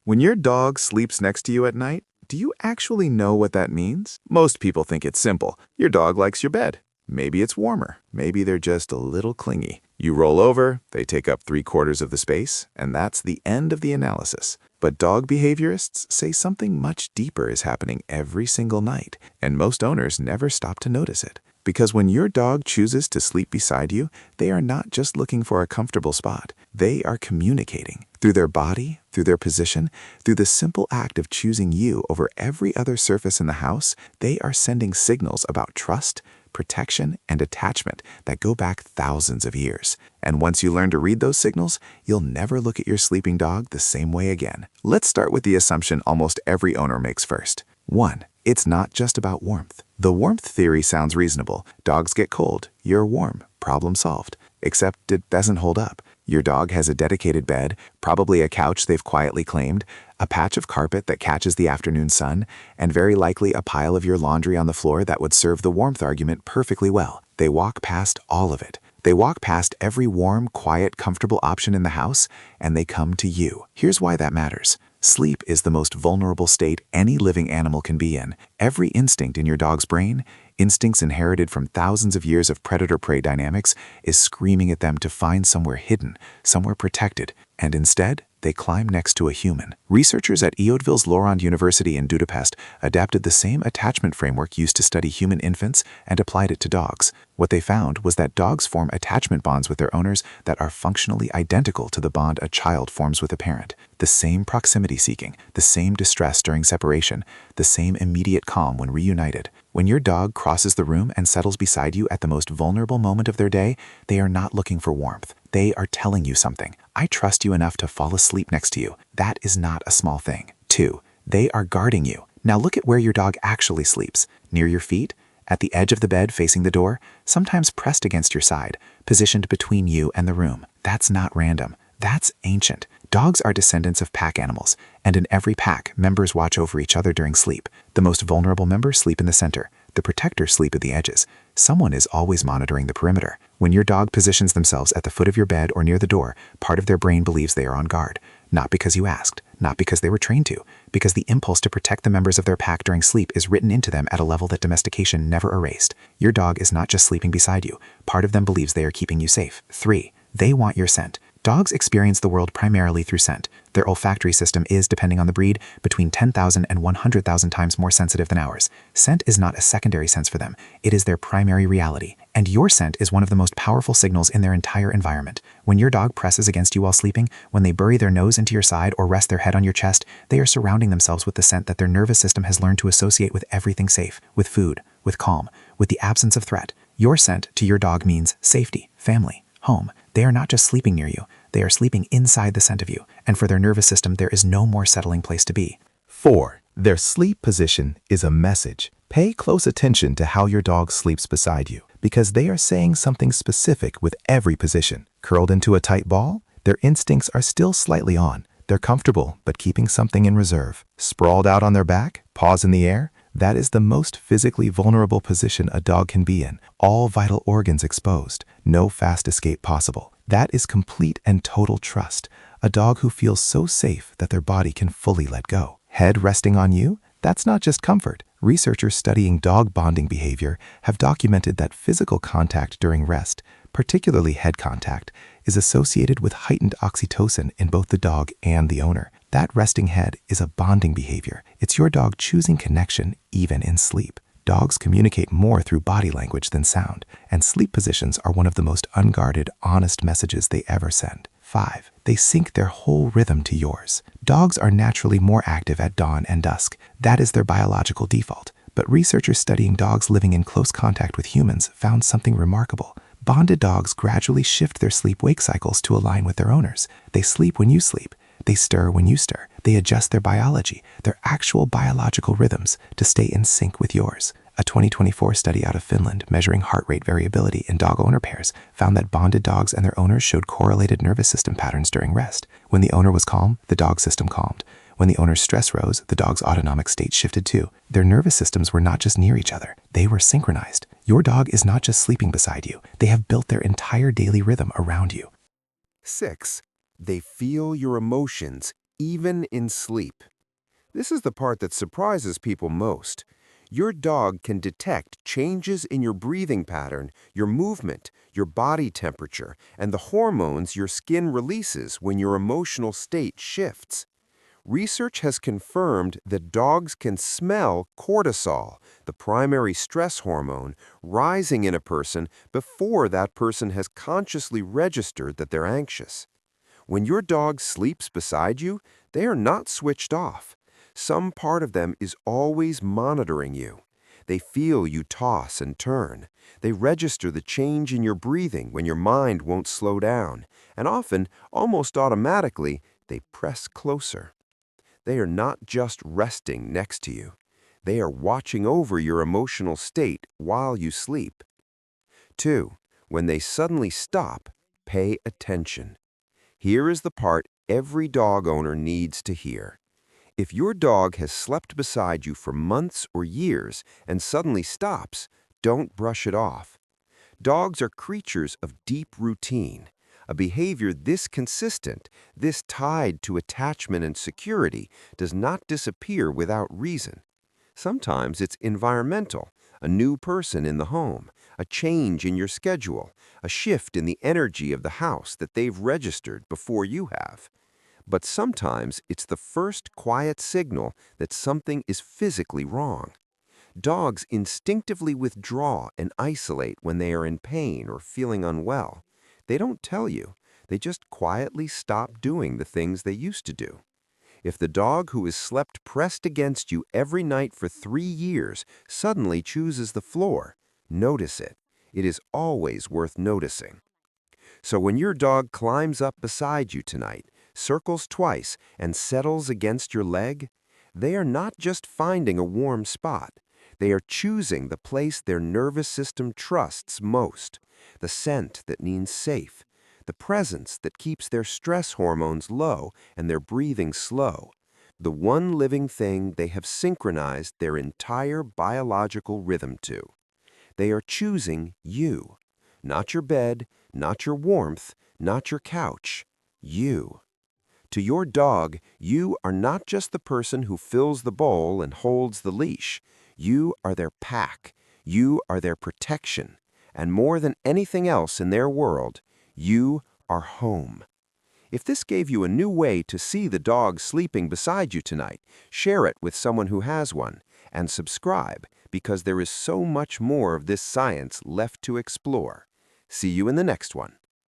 When your dog sleeps next to you at night, do you actually know what that means? Most people think it's simple. Your dog likes your bed. Maybe it's warmer. Maybe they're just a little clingy. You roll over, they take up 3/4 of the space, and that's the end of the analysis. But dog behaviorists say something much deeper is happening every single night, and most owners never stop to notice it. Because when your dog chooses to sleep beside you, they are not just looking for a comfortable spot. They are communicating. Through their body, through their position, through the simple act of choosing you over every other surface in the house, they are sending signals about trust, protection, and attachment that go back thousands of years. And once you learn to read those signals, you'll never look at your sleeping dog the same way again. Let's start with the assumption almost every owner makes first. 1. It's not just about warmth. The warmth theory sounds reasonable. Dogs get cold, you're warm, problem solved. Except it doesn't hold up. Your dog has a dedicated bed, probably a couch they've quietly claimed, a patch of carpet that catches the afternoon sun, and very likely a pile of your laundry on the floor that would serve the warmth argument perfectly well. They walk past all of it. They walk past every warm, quiet, comfortable option in the house, and they come to you. Here's why that matters. Sleep is the most vulnerable state any living animal can be in. Every instinct in your dog's brain, instincts inherited from thousands of years of predator-prey dynamics, is screaming at them to find somewhere hidden, somewhere protected, and instead, they climb next to a human. Researchers at Eötvös Loránd University in Budapest adapted the same attachment framework used to study human infants and applied it to dogs. What they found was that dogs form attachment bonds with their owners that are functionally identical to the bond a child forms with a parent. The same proximity seeking, the same distress during separation, the same immediate calm when reunited. When your dog crosses the room and settles beside you at the most vulnerable moment of their day, they are not looking for warmth. They are telling you something. I trust you enough to fall asleep next to you. That is not a small thing. 2. They are guarding you. Now look at where your dog actually sleeps. Near your feet, at the edge of the bed facing the door, sometimes pressed against your side, positioned between you and the room. That's not random. That's ancient. Dogs are descendants of pack animals, and in every pack, members watch over each other during sleep. The most vulnerable members sleep in the center. The protectors sleep at the edges. Someone is always monitoring the perimeter. When your dog positions themselves at the foot of your bed or near the door, part of their brain believes they are on guard. Not because you asked, not because they were trained to, because the impulse to protect the members of their pack during sleep is written into them at a level that domestication never erased. Your dog is not just sleeping beside you. Part of them believes they are keeping you safe. 3. They want your scent. Dogs experience the world primarily through scent. Their olfactory system is, depending on the breed, between 10,000 and 100,000 times more sensitive than ours. Scent is not a secondary sense for them. It is their primary reality. And your scent is one of the most powerful signals in their entire environment. When your dog presses against you while sleeping, when they bury their nose into your side or rest their head on your chest, they are surrounding themselves with the scent that their nervous system has learned to associate with everything safe, with food, with calm, with the absence of threat. Your scent to your dog means safety, family, home. They are not just sleeping near you. They are sleeping inside the scent of you, and for their nervous system, there is no more settling place to be. 4. Their sleep position is a message. Pay close attention to how your dog sleeps beside you, because they are saying something specific with every position. Curled into a tight ball, their instincts are still slightly on. They're comfortable, but keeping something in reserve. Sprawled out on their back, paws in the air, that is the most physically vulnerable position a dog can be in. All vital organs exposed. No fast escape possible. That is complete and total trust. A dog who feels so safe that their body can fully let go. Head resting on you? That's not just comfort. Researchers studying dog bonding behavior have documented that physical contact during rest, particularly head contact, is associated with heightened oxytocin in both the dog and the owner. That resting head is a bonding behavior. It's your dog choosing connection even in sleep. Dogs communicate more through body language than sound, and sleep positions are one of the most unguarded, honest messages they ever send. 5. They sync their whole rhythm to yours. Dogs are naturally more active at dawn and dusk. That is their biological default. But researchers studying dogs living in close contact with humans found something remarkable. Bonded dogs gradually shift their sleep-wake cycles to align with their owners. They sleep when you sleep. They stir when you stir. They adjust their biology, their actual biological rhythms, to stay in sync with yours. A 2024 study out of Finland measuring heart rate variability in dog-owner pairs found that bonded dogs and their owners showed correlated nervous system patterns during rest. When the owner was calm, the dog system calmed. When the owner's stress rose, the dog's autonomic state shifted too. Their nervous systems were not just near each other, they were synchronized. Your dog is not just sleeping beside you, they have built their entire daily rhythm around you. 6. They feel your emotions even in sleep. This is the part that surprises people most. Your dog can detect changes in your breathing pattern, your movement, your body temperature, and the hormones your skin releases when your emotional state shifts. Research has confirmed that dogs can smell cortisol, the primary stress hormone, rising in a person before that person has consciously registered that they're anxious. When your dog sleeps beside you, they are not switched off. Some part of them is always monitoring you. They feel you toss and turn. They register the change in your breathing when your mind won't slow down, and often, almost automatically, they press closer. They are not just resting next to you. They are watching over your emotional state while you sleep. 2. When they suddenly stop, pay attention. Here is the part every dog owner needs to hear. If your dog has slept beside you for months or years and suddenly stops, don't brush it off. Dogs are creatures of deep routine. A behavior this consistent, this tied to attachment and security, does not disappear without reason. Sometimes it's environmental, a new person in the home, a change in your schedule, a shift in the energy of the house that they've registered before you have. But sometimes it's the first quiet signal that something is physically wrong. Dogs instinctively withdraw and isolate when they are in pain or feeling unwell. They don't tell you. They just quietly stop doing the things they used to do. If the dog who has slept pressed against you every night for 3 years suddenly chooses the floor, notice it. It is always worth noticing. So when your dog climbs up beside you tonight, circles twice, and settles against your leg, they are not just finding a warm spot. They are choosing the place their nervous system trusts most, the scent that means safe, the presence that keeps their stress hormones low and their breathing slow, the one living thing they have synchronized their entire biological rhythm to. They are choosing you, not your bed, not your warmth, not your couch, you. To your dog, you are not just the person who fills the bowl and holds the leash. You are their pack. You are their protection. And more than anything else in their world, you are home. If this gave you a new way to see the dog sleeping beside you tonight, share it with someone who has one, and subscribe because there is so much more of this science left to explore. See you in the next one.